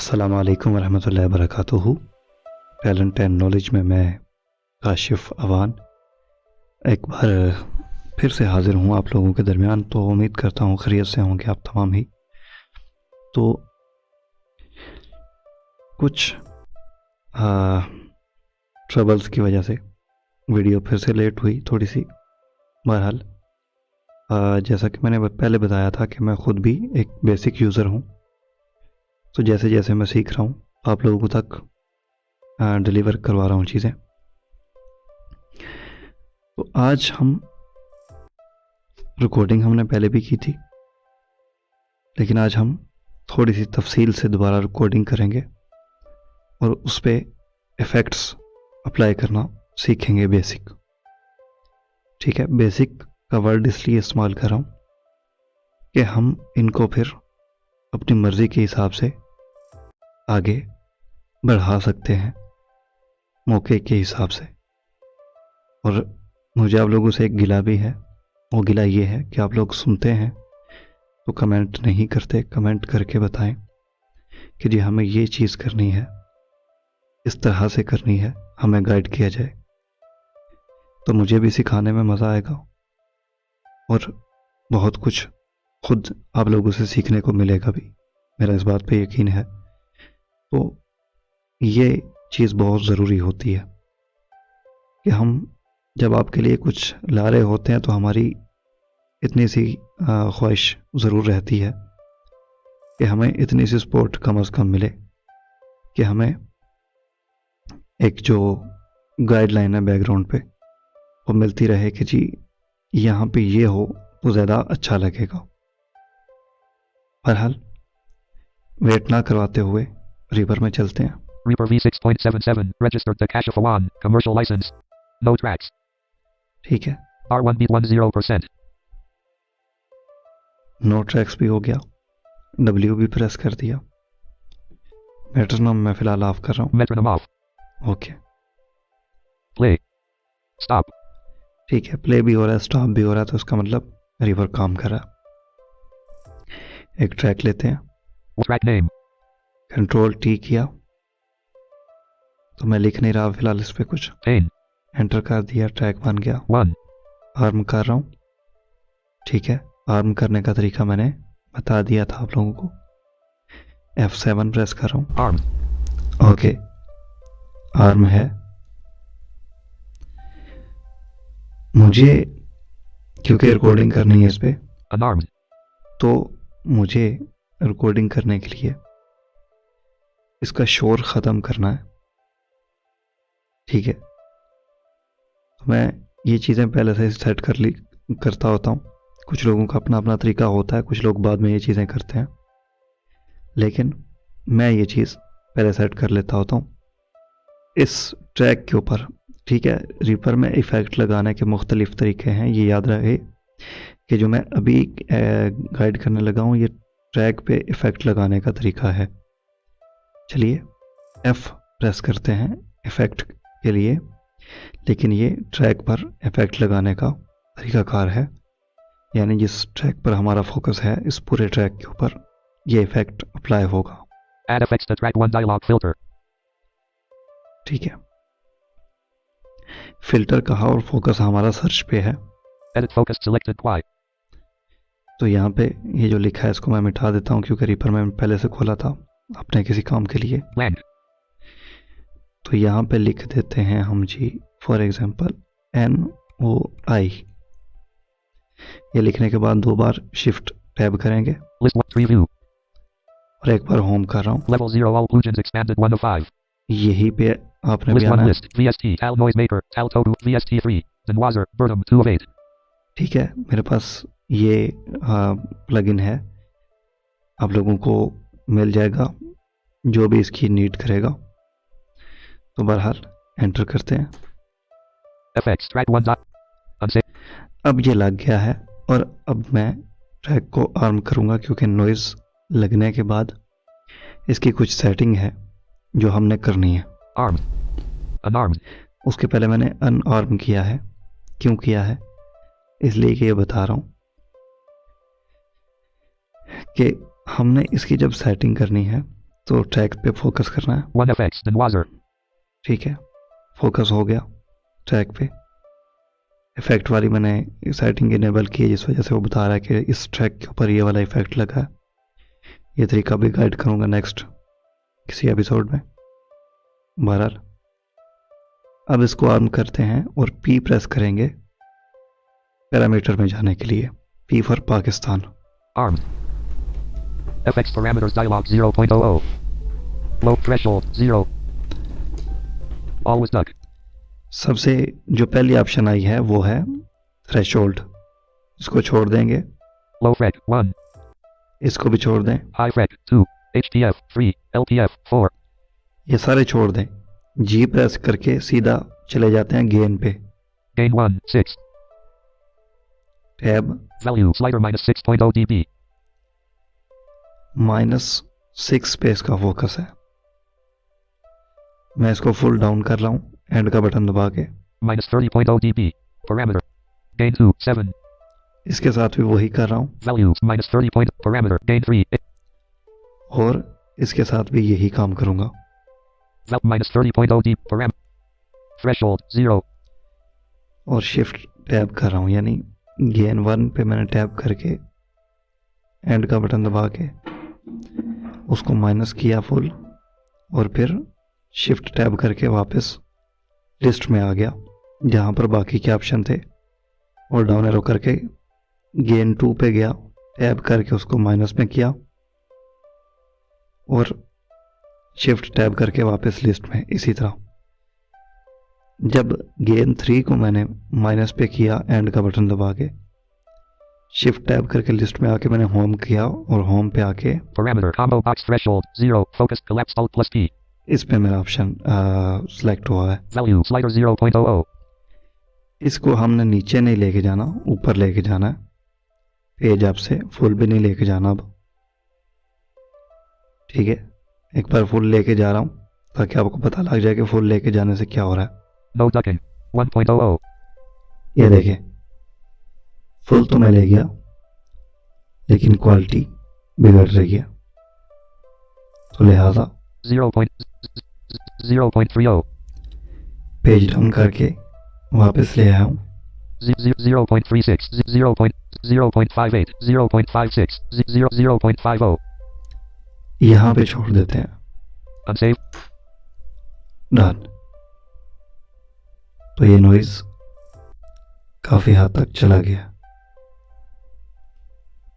अस्सलाम वालेकुम वरहमतुल्लाहि वबरकातुहू। टैलेंट एंड नॉलेज में मैं काशिफ अवान एक बार फिर से हाज़िर हूँ आप लोगों के दरमियान। तो उम्मीद करता हूँ खैरियत से होंगे आप तमाम ही। तो कुछ ट्रबल्स की वजह से वीडियो फिर से लेट हुई थोड़ी सी। बहरहाल जैसा कि मैंने पहले बताया था कि मैं ख़ुद भी एक बेसिक यूज़र हूँ, तो जैसे जैसे मैं सीख रहा हूँ आप लोगों तक डिलीवर करवा रहा हूँ चीज़ें। तो आज हम रिकॉर्डिंग हमने पहले भी की थी, लेकिन आज हम थोड़ी सी तफसील से दोबारा रिकॉर्डिंग करेंगे और उस पर इफ़ेक्ट्स अप्लाई करना सीखेंगे। बेसिक, ठीक है। बेसिक का वर्ड इसलिए इस्तेमाल कर रहा हूँ कि हम इनको फिर अपनी मर्ज़ी के हिसाब से आगे बढ़ा सकते हैं मौके के हिसाब से। और मुझे आप लोगों से एक गिला भी है, वो गिला ये है कि आप लोग सुनते हैं तो कमेंट नहीं करते। कमेंट करके बताएं कि जी हमें ये चीज़ करनी है, इस तरह से करनी है, हमें गाइड किया जाए, तो मुझे भी सिखाने में मज़ा आएगा और बहुत कुछ खुद आप लोगों से सीखने को मिलेगा भी, मेरा इस बात पे यकीन है। तो ये चीज़ बहुत ज़रूरी होती है कि हम जब आपके लिए कुछ ला रहे होते हैं तो हमारी इतनी सी ख्वाहिश ज़रूर रहती है कि हमें इतनी सी सपोर्ट कम अज़ कम मिले कि हमें एक जो गाइडलाइन है बैकग्राउंड पे वो मिलती रहे कि जी यहाँ पे ये हो तो ज़्यादा अच्छा लगेगा। बहरहाल वेट ना करवाते हुए रीपर में चलते हैं। Reaper V6.77, registered to Kashif Awan, commercial license. No tracks. ठीक है, R1 beat 10%. नो ट्रैक्स भी हो गया, W भी प्रेस कर दिया। मेट्रोनोम मैं फ़िलहाल ऑफ कर रहा हूँ। Metronome off. Okay, Play. Stop. ठीक है, प्ले भी हो रहा है, स्टॉप भी हो रहा है, तो इसका मतलब रीवर काम कर रहा है। एक ट्रैक लेते हैं, Track name. कंट्रोल T किया तो मैं लिख नहीं रहा फिलहाल इस पे कुछ, Pain. एंटर कर दिया, ट्रैक बन गया। 1. आर्म कर रहा हूँ, ठीक है। आर्म करने का तरीका मैंने बता दिया था आप लोगों को। F7 प्रेस कर रहा हूँ। Arm. ओके, आर्म है। मुझे क्योंकि रिकॉर्डिंग करनी है इस पे, Unarmed. तो मुझे रिकॉर्डिंग करने के लिए इसका शोर ख़त्म करना है, ठीक है। तो मैं ये चीज़ें पहले से सेट करता होता हूँ। कुछ लोगों का अपना अपना तरीका होता है, कुछ लोग बाद में ये चीज़ें करते हैं, लेकिन मैं ये चीज़ पहले सेट कर लेता होता हूँ इस ट्रैक के ऊपर, ठीक है। रीपर में इफ़ेक्ट लगाने के मुख्तलिफ़ तरीके हैं, ये याद रहे कि जो मैं अभी गाइड करने लगा हूँ ये ट्रैक पे इफ़ेक्ट लगाने का तरीका है। चलिए F प्रेस करते हैं इफ़ेक्ट के लिए, लेकिन ये ट्रैक पर इफ़ेक्ट लगाने का तरीकाकार है, यानी जिस ट्रैक पर हमारा फोकस है इस पूरे ट्रैक के ऊपर ये इफ़ेक्ट अप्लाई होगा। Add effects to track 1 dialog filter. ठीक है, फिल्टर कहा और फोकस हमारा सर्च पे है। Edit focused selected Y. तो यहाँ पे ये जो लिखा है इसको मैं मिटा देता हूँ क्योंकि रीपर में पहले से खोला था अपने किसी काम के लिए। Lang. तो यहाँ पे लिख देते हैं हम जी फॉर एग्जांपल NOI। ये लिखने के बाद 2 बार शिफ्ट टैब करेंगे List 1 preview. और एक बार होम कर रहा हूँ। Level 0 all plugins expanded 1 of 5. यही पे आपने भी List 1 आना है, list. VST. Tal Noisemaker. Tal Todu. VST3. Zenwazer. Bertum 2 of 8. ठीक है। मेरे पास ये प्लगइन है, आप लोगों को मिल जाएगा जो भी इसकी नीड करेगा। तो बहरहाल एंटर करते हैं। FX. Track 1 dot. Unsafe. अब ये लग गया है और अब मैं ट्रैक को आर्म करूँगा क्योंकि नॉइज़ लगने के बाद इसकी कुछ सेटिंग है जो हमने करनी है। Armed. Unarmed. उसके पहले मैंने अनआर्म किया है। क्यों किया है? इसलिए कि ये बता रहा हूँ कि हमने इसकी जब सेटिंग करनी है तो ट्रैक पे फोकस करना है। 1FX, Denwazzer. ठीक है, फोकस हो गया ट्रैक पे। इफेक्ट वाली मैंने सेटिंग इनेबल की है, जिस वजह से वो बता रहा है कि इस ट्रैक के ऊपर ये वाला इफेक्ट लगा है। ये तरीका भी गाइड करूँगा नेक्स्ट किसी एपिसोड में। बहरहाल अब इसको ऑन करते हैं और पी प्रेस करेंगे पैरामीटर में जाने के लिए। P for Pakistan. Armed. FX parameters dialog 0.00. Low threshold 0. Always duck. सबसे जो पहली ऑप्शन आई है वो है थ्रेशोल्ड, इसको छोड़ देंगे। Low frec 1. इसको भी छोड़ दें। High frec 2. HTF 3. LTF 4. ये सारे छोड़ दें। जी प्रेस करके सीधा चले जाते हैं गेन पे। Gain 1 6. Tab Value slider minus 6.0 dB. -6 पे इसका फोकस है। मैं इसको फुल डाउन कर रहा हूँ एंड का बटन दबा के। Minus 30.0 dB. Parameter. Gain 2 7. इसके साथ भी वही कर रहा हूँ Values minus 30 point. Parameter. Gain 3. और इसके साथ भी यही काम करूँगा। Val minus 30.0 dB. Parameter. Threshold 0. और शिफ्ट टैब कर रहा हूँ, यानी गेन 1 पे मैंने टैब करके एंड का बटन दबा के उसको माइनस किया फुल, और फिर शिफ्ट टैब करके वापस लिस्ट में आ गया जहाँ पर बाकी के ऑप्शन थे, और डाउन एरो करके गेन 2 पे गया, टैब करके उसको माइनस में किया और शिफ्ट टैब करके वापस लिस्ट में। इसी तरह जब गेन 3 को मैंने माइनस पे किया एंड का बटन दबा के, शिफ्ट टैब करके लिस्ट में आके मैंने होम किया और होम पे आके Parameter. Combo box threshold 0. Focus collapse alt plus P. इस पे मेरा ऑप्शन सिलेक्ट हुआ है। Value slider 0.00. इसको हमने नीचे नहीं लेके जाना, ऊपर लेके जाना है। पेज आप से फुल भी नहीं लेके जाना अब। ठीक है, एक बार फुल लेके जा रहा हूँ ताकि आपको पता लग जाए कि फुल लेके जाने से क्या हो रहा है। No ducking. 1.00. ये देखें, फुल तो मैं ले गया लेकिन क्वालिटी बिगड़ रही है, तो लिहाजा 0.30. पेज डाउन करके वापस ले आया हूँ। 0.36. 0.58. 0.56. 0.50. यहाँ पे छोड़ देते हैं। Unsave. डन। तो ये नॉइज काफी हद तक चला गया।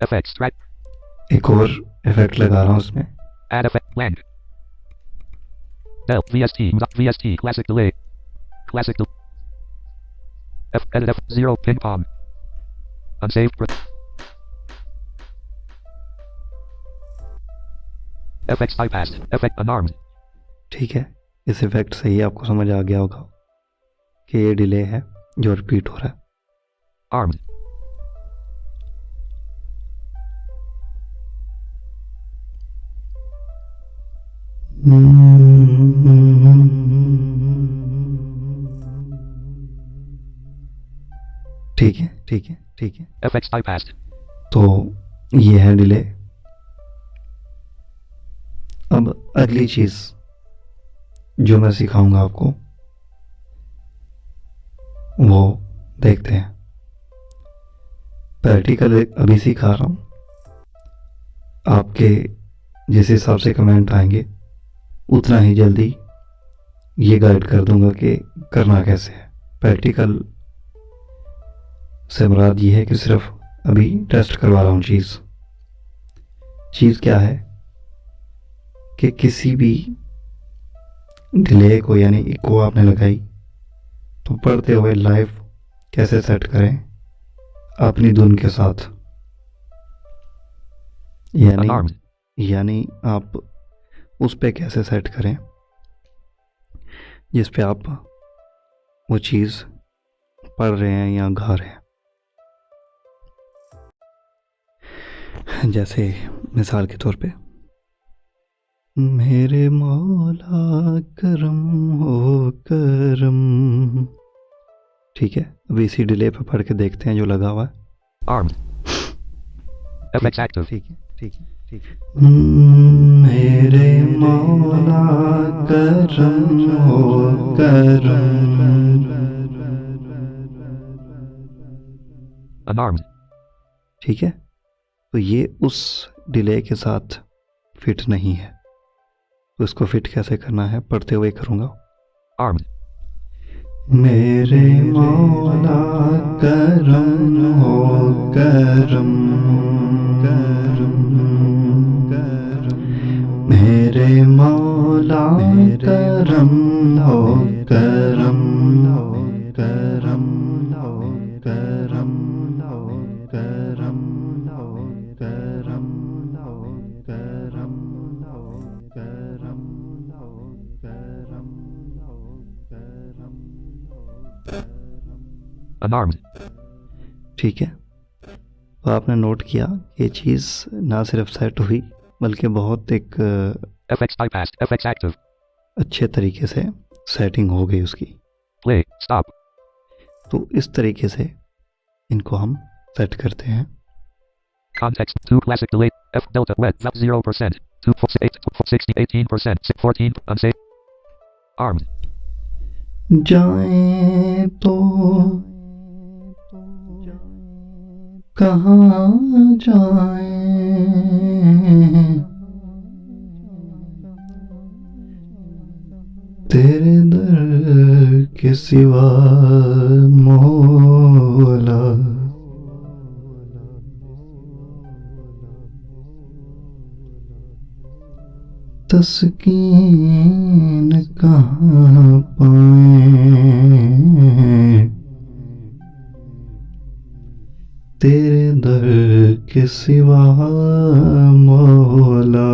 FX track. एक और इफेक्ट लगा रहा हूँ उसमें। Add effect blank. Del VST VST classic delay. Classic delay. F edit F 0 ping pong. Unsaved. FX bypassed. Effect unarmed. ठीक है, इस इफेक्ट से ही आपको समझ आ गया होगा कि ये डिले है जो रिपीट हो रहा है। Armed. ठीक है, ठीक है, ठीक है। FX bypassed. तो ये है डिले। अब अगली चीज जो मैं सिखाऊंगा आपको वो देखते हैं। प्रैक्टिकल अभी सिखा रहा हूं, आपके जिस हिसाब से कमेंट आएंगे उतना ही जल्दी ये गाइड कर दूंगा कि करना कैसे है। प्रैक्टिकल से मुराद ये है कि सिर्फ अभी टेस्ट करवा रहा हूँ। चीज़ क्या है कि किसी भी डिले को यानी इको आपने लगाई तो पढ़ते हुए लाइव कैसे सेट करें अपनी धुन के साथ, यानी आप उस पे कैसे सेट करें जिस पे आप वो चीज़ पढ़ रहे हैं या गा रहे हैं। जैसे मिसाल के तौर पे, मेरे मौला करम हो करम। ठीक है, अभी इसी डिले पे पढ़ के देखते हैं जो लगा हुआ है। Armed. FX active. ठीक है, ठीक है, ठीक है। मेरे मौला करम हो करम। Unarmed. ठीक है, तो ये उस डिले के साथ फिट नहीं है, तो इसको फिट कैसे करना है पढ़ते हुए करूँगा। Armed. मेरे मौला करम हो करम करम करम। मेरे मौला करम हो करम करम करम करम करम करम करम Unarmed. ठीक है, तो आपने नोट किया ये चीज़ ना सिर्फ सेट हुई बल्कि बहुत एक FX bypassed. FX active. अच्छे तरीके से सेटिंग हो गई उसकी। Play. Stop. तो इस तरीके से इनको हम सेट करते हैं। Context. 2 classic delay. F delta wet. 0%. 2 8 60 18%. 14 unsafe. Armed. जाएं तो कहाँ जाएं, तेरे दर के सिवा मौला। तस्कीन कहाँ पाएं, तेरे दर के सिवा मौला।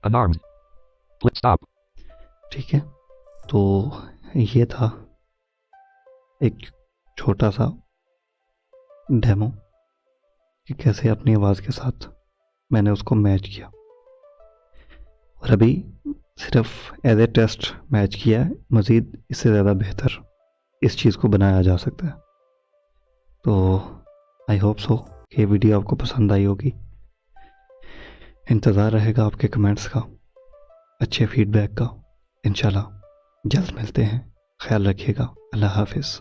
Unarmed. Split stop. ठीक है, तो ये था एक छोटा सा डेमो कि कैसे अपनी आवाज़ के साथ मैंने उसको मैच किया, और अभी सिर्फ एज ए टेस्ट मैच किया है। मज़ीद इससे ज़्यादा बेहतर इस चीज़ को बनाया जा सकता है। तो आई होप सो कि ये वीडियो आपको पसंद आई होगी। इंतज़ार रहेगा आपके कमेंट्स का, अच्छे फीडबैक का। इंशाल्लाह जल्द मिलते हैं, ख्याल रखिएगा। अल्लाह हाफिज़।